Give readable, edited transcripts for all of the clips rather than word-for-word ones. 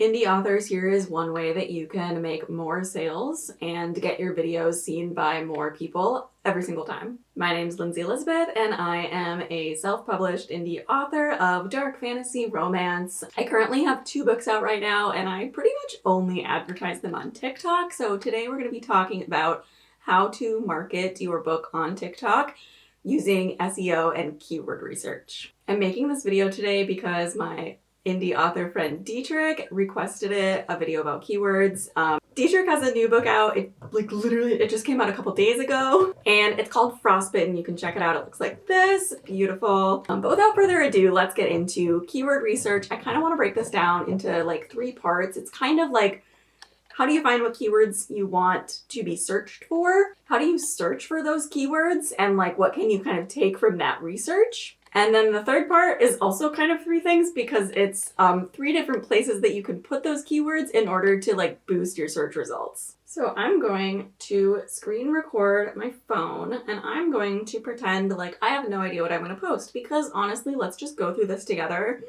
Indie authors, here is one way that you can make more sales and get your videos seen by more people every single time. My name's Lindsay Elizabeth, and I am a self-published indie author of dark fantasy romance. I currently have 2 books out right now, and I pretty much only advertise them on TikTok. So today we're going to be talking about how to market your book on TikTok using SEO and keyword research. I'm making this video today because my indie author friend Dietrich requested it, a video about keywords. Dietrich has a new book out. It just came out a couple days ago, and it's called Frostbitten. You can check it out. It looks like this, beautiful. But without further ado, let's get into keyword research. I kind of want to break this down into like 3 parts. It's kind of like, how do you find what keywords you want to be searched for? How do you search for those keywords? And like, what can you kind of take from that research? And then the third part is also kind of 3 things, because it's 3 different places that you can put those keywords in order to like boost your search results. So I'm going to screen record my phone, and I'm going to pretend like I have no idea what I'm going to post, because honestly, let's just go through this together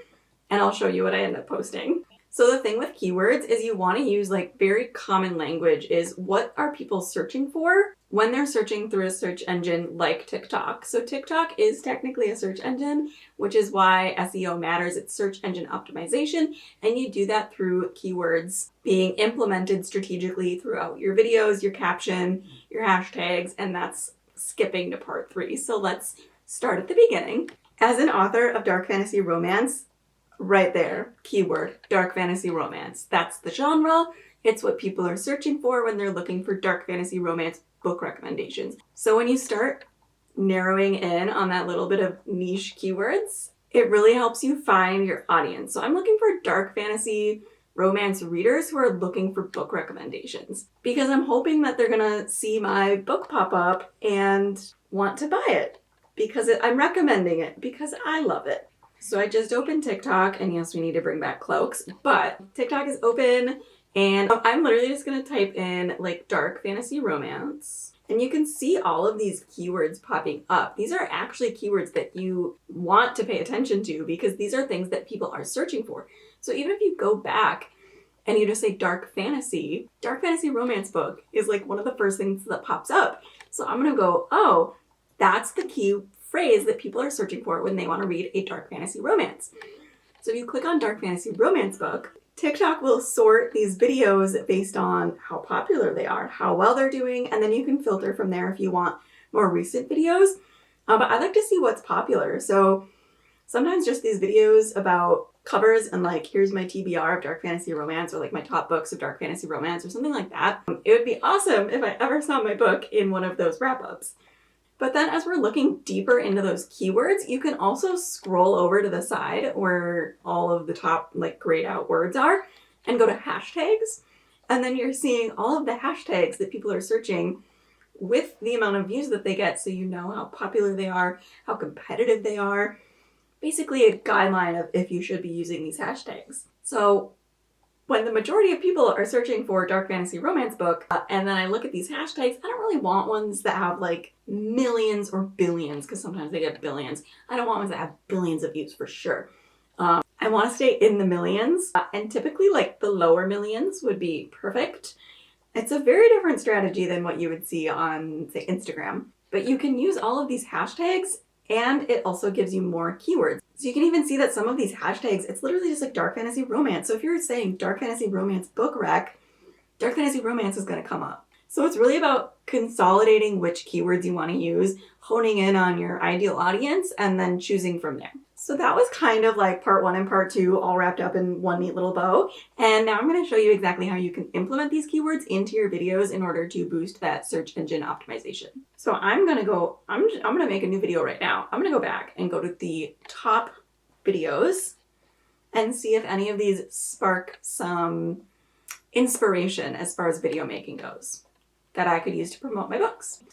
and I'll show you what I end up posting. So the thing with keywords is you want to use like very common language. Is what are people searching for when they're searching through a search engine like TikTok? So TikTok is technically a search engine, which is why SEO matters. It's search engine optimization, and you do that through keywords being implemented strategically throughout your videos, your caption, your hashtags, and that's skipping to part 3. So let's start at the beginning. As an author of dark fantasy romance, right there, keyword, dark fantasy romance. That's the genre. It's what people are searching for when they're looking for dark fantasy romance book recommendations. So when you start narrowing in on that little bit of niche keywords, it really helps you find your audience. So I'm looking for dark fantasy romance readers who are looking for book recommendations, because I'm hoping that they're gonna see my book pop up and want to buy it, because I'm recommending it because I love it. So I just opened TikTok, and yes, we need to bring back cloaks, but TikTok is open, and I'm literally just gonna type in like dark fantasy romance, and you can see all of these keywords popping up. These are actually keywords that you want to pay attention to, because these are things that people are searching for. So even if you go back and you just say dark fantasy romance book is like one of the first things that pops up. So I'm gonna go, oh, that's the key phrase that people are searching for when they want to read a dark fantasy romance. So if you click on dark fantasy romance book, TikTok will sort these videos based on how popular they are, how well they're doing, and then you can filter from there if you want more recent videos. But I like to see what's popular. So sometimes just these videos about covers and like, here's my TBR of dark fantasy romance, or like my top books of dark fantasy romance, or something like that. It would be awesome if I ever saw my book in one of those wrap-ups. But then as we're looking deeper into those keywords, you can also scroll over to the side where all of the top like grayed out words are and go to hashtags. And then you're seeing all of the hashtags that people are searching with the amount of views that they get, so you know how popular they are, how competitive they are. Basically a guideline of if you should be using these hashtags. So when the majority of people are searching for dark fantasy romance book, and then I look at these hashtags, I don't really want ones that have like millions or billions, because sometimes they get billions. I don't want ones that have billions of views for sure. I want to stay in the millions, and typically like the lower millions would be perfect. It's a very different strategy than what you would see on, say, Instagram. But you can use all of these hashtags, and it also gives you more keywords. So you can even see that some of these hashtags, it's literally just like dark fantasy romance. So if you're saying dark fantasy romance book rec, dark fantasy romance is going to come up. So it's really about consolidating which keywords you want to use, honing in on your ideal audience, and then choosing from there. So that was kind of like part 1 and part 2 all wrapped up in one neat little bow. And now I'm going to show you exactly how you can implement these keywords into your videos in order to boost that search engine optimization. So I'm going to make a new video right now. I'm going to go back and go to the top videos and see if any of these spark some inspiration as far as video making goes that I could use to promote my books.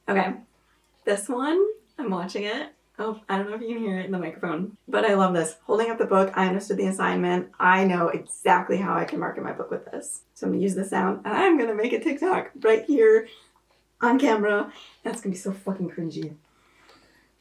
Okay, this one, I'm watching it. Oh, I don't know if you can hear it in the microphone, but I love this. Holding up the book, I understood the assignment. I know exactly how I can market my book with this. So I'm gonna use the sound, and I'm gonna make a TikTok right here on camera. That's gonna be so fucking cringy.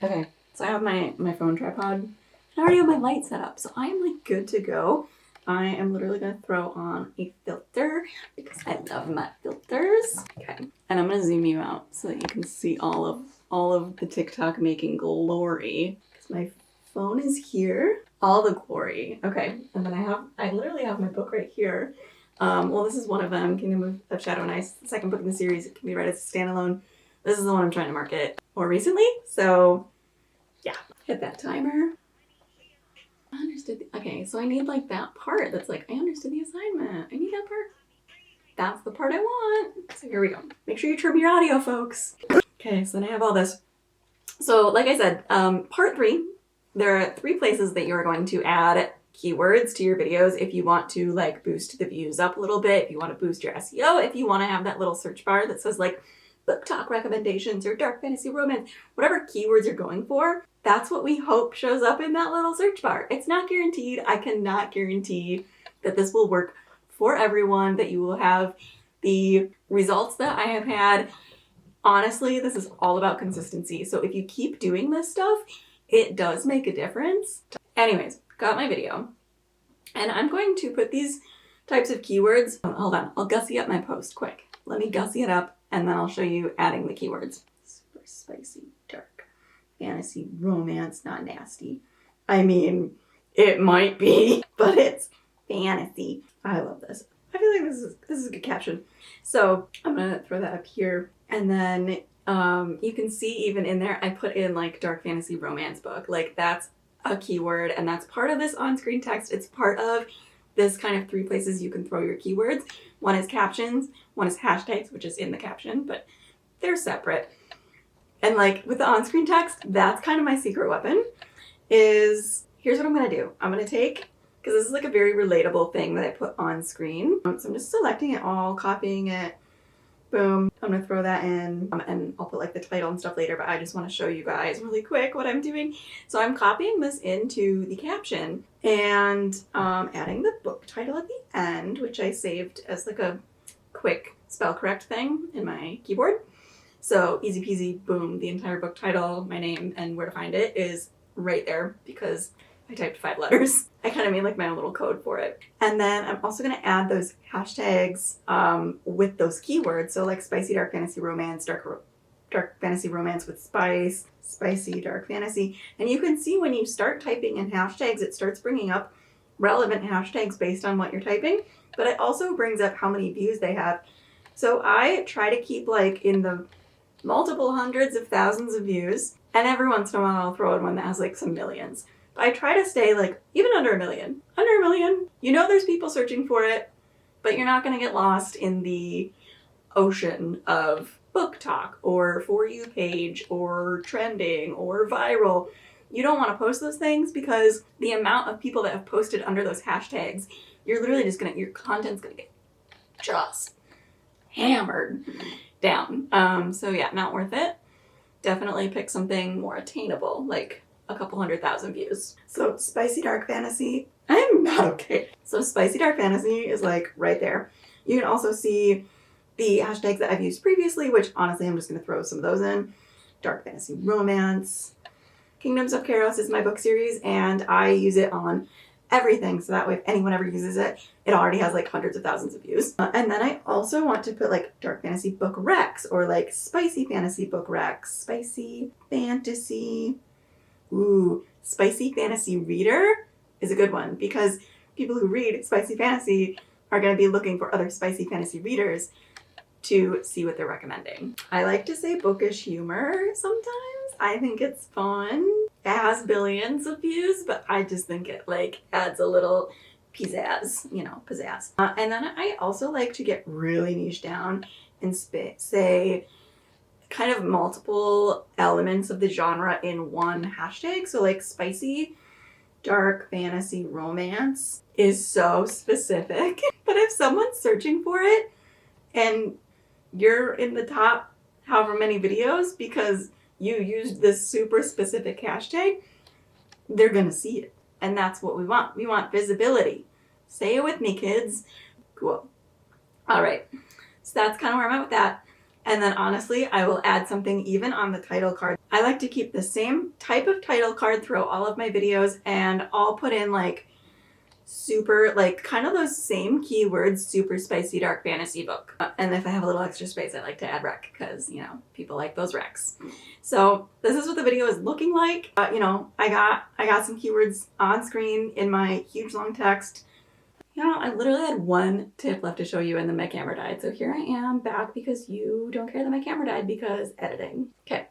Okay, so I have my phone tripod. I already have my light set up, so I'm like good to go. I am literally going to throw on a filter because I love my filters. Okay, and I'm going to zoom you out so that you can see all of the TikTok making glory. Because my phone is here. All the glory. Okay, and then I literally have my book right here. Well, this is one of them, Kingdom of Shadow and Ice, the second book in the series. It can be read as a standalone. This is the one I'm trying to market more recently. So yeah, hit that timer. I understood. Okay, so I need like that part that's like, I understood the assignment. I need that part. That's the part I want. So here we go. Make sure you trim your audio, folks. Okay, so then I have all this. So like I said, part 3, there are 3 places that you are going to add keywords to your videos if you want to like boost the views up a little bit, if you want to boost your SEO, if you want to have that little search bar that says like book talk recommendations or dark fantasy romance, whatever keywords you're going for, that's what we hope shows up in that little search bar. It's not guaranteed. I cannot guarantee that this will work for everyone, that you will have the results that I have had. Honestly, this is all about consistency. So if you keep doing this stuff, it does make a difference. Anyways, got my video. And I'm going to put these types of keywords. Oh, hold on, I'll gussy up my post quick. Let me gussy it up and then I'll show you adding the keywords. Super spicy, dark, fantasy, romance, not nasty. I mean, it might be, but it's fantasy. I love this. I feel like this is a good caption. So I'm gonna throw that up here. And then you can see even in there, I put in like dark fantasy romance book. Like that's a keyword and that's part of this on-screen text. It's part of this kind of 3 places you can throw your keywords. One is captions, one is hashtags, which is in the caption, but they're separate. And like with the on-screen text, that's kind of my secret weapon. Is here's what I'm gonna do. I'm gonna take, because this is like a very relatable thing that I put on screen. So I'm just selecting it all, copying it, boom. I'm gonna throw that in and I'll put like the title and stuff later, but I just wanna show you guys really quick what I'm doing. So I'm copying this into the caption and adding the book title at the end, which I saved as like a quick spell correct thing in my keyboard. So easy peasy, boom, the entire book title, my name, and where to find it is right there because I typed 5 letters. I kind of made like my own little code for it. And then I'm also going to add those hashtags with those keywords. So like spicy dark fantasy romance, dark fantasy romance with spice, spicy dark fantasy. And you can see when you start typing in hashtags, it starts bringing up relevant hashtags based on what you're typing. But it also brings up how many views they have. So I try to keep like in the multiple hundreds of thousands of views. And every once in a while I'll throw in one that has like some millions. I try to stay like even under a million. Under a million. You know there's people searching for it, but you're not going to get lost in the ocean of book talk or For You page or trending or viral. You don't want to post those things because the amount of people that have posted under those hashtags, you're literally just your content's going to get just hammered down. So yeah, not worth it. Definitely pick something more attainable, like a couple 100,000 views. So spicy dark fantasy, I'm not okay. So spicy dark fantasy is like right there. You can also see the hashtags that I've used previously, which honestly I'm just going to throw some of those in. Dark fantasy romance. Kingdoms of Chaos is my book series and I use it on everything. So that way if anyone ever uses it, it already has like hundreds of thousands of views. And then I also want to put like dark fantasy book recs or like spicy fantasy book recs. Spicy fantasy. Ooh, spicy fantasy reader is a good one because people who read spicy fantasy are going to be looking for other spicy fantasy readers to see what they're recommending. I like to say bookish humor sometimes. I think it's fun. It has billions of views, but I just think it like adds a little pizzazz, you know, pizzazz. And then I also like to get really niche down and say kind of multiple elements of the genre in one hashtag. So like spicy dark fantasy romance is so specific. But if someone's searching for it and you're in the top however many videos because you used this super specific hashtag, they're gonna see it. And that's what we want. We want visibility. Say it with me, kids. Cool. All right. So that's kind of where I'm at with that. And then honestly, I will add something even on the title card. I like to keep the same type of title card throughout all of my videos and I'll put in like super, like kind of those same keywords, super spicy dark fantasy book. And if I have a little extra space, I like to add rec because, you know, people like those recs. So this is what the video is looking like. You know, I got some keywords on screen in my huge long text. You know, I literally had one tip left to show you and then my camera died. So here I am back because you don't care that my camera died because editing. Okay.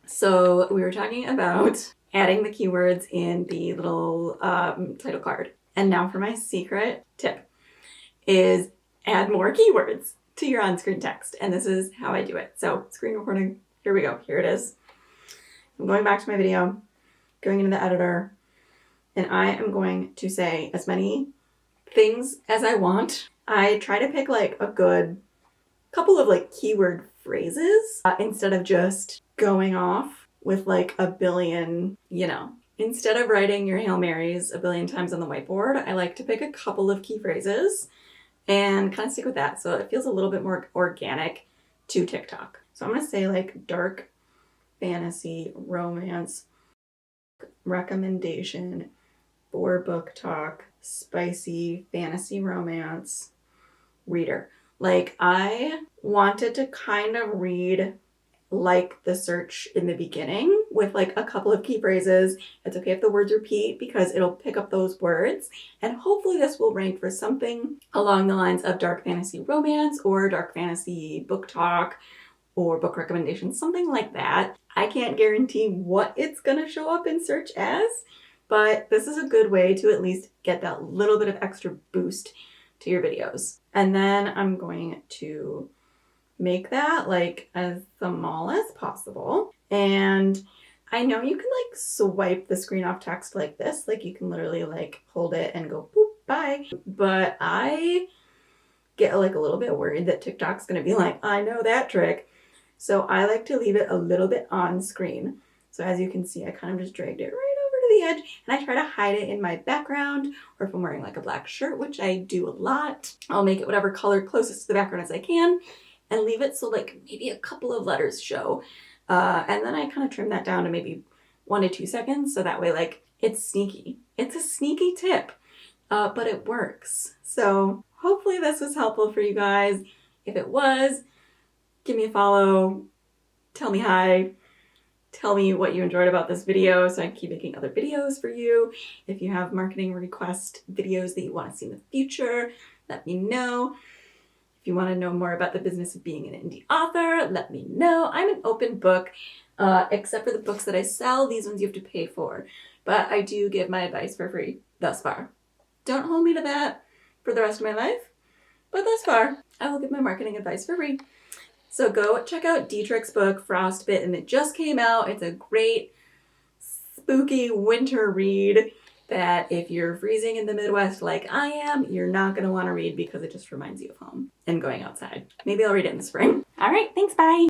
So we were talking about adding the keywords in the little title card. And now for my secret tip is add more keywords to your on-screen text. And this is how I do it. So screen recording, here we go. Here it is. I'm going back to my video, going into the editor, and I am going to say as many things as I want. I try to pick like a good couple of like keyword phrases instead of just going off with like a billion, you know. Instead of writing your Hail Marys a billion times on the whiteboard, I like to pick a couple of key phrases and kind of stick with that. So it feels a little bit more organic to TikTok. So I'm going to say like dark fantasy romance recommendation for book talk, spicy fantasy romance reader. Like I wanted to kind of read like the search in the beginning with like a couple of key phrases. It's okay if the words repeat because it'll pick up those words. And hopefully this will rank for something along the lines of dark fantasy romance or dark fantasy book talk or book recommendations, something like that. I can't guarantee what it's gonna show up in search as, but this is a good way to at least get that little bit of extra boost to your videos. And then I'm going to make that like as small as possible. And I know you can like swipe the screen off text like this, like you can literally like hold it and go boop, bye. But I get like a little bit worried that TikTok's gonna be like, I know that trick. So I like to leave it a little bit on screen. So as you can see, I kind of just dragged it right over to the edge and I try to hide it in my background, or if I'm wearing like a black shirt, which I do a lot, I'll make it whatever color closest to the background as I can and leave it so like maybe a couple of letters show. And then I kind of trim that down to maybe 1 to 2 seconds. So that way like it's sneaky. It's a sneaky tip, but it works. So hopefully this was helpful for you guys. If it was, give me a follow, tell me hi, tell me what you enjoyed about this video so I can keep making other videos for you. If you have marketing request videos that you want to see in the future, let me know. If you want to know more about the business of being an indie author, let me know. I'm an open book, except for the books that I sell. These ones you have to pay for, but I do give my advice for free thus far. Don't hold me to that for the rest of my life, but thus far, I will give my marketing advice for free. So go check out Dietrich's book, Frostbitten. It just came out. It's a great spooky winter read that if you're freezing in the Midwest like I am, you're not going to want to read because it just reminds you of home and going outside. Maybe I'll read it in the spring. All right, thanks, bye.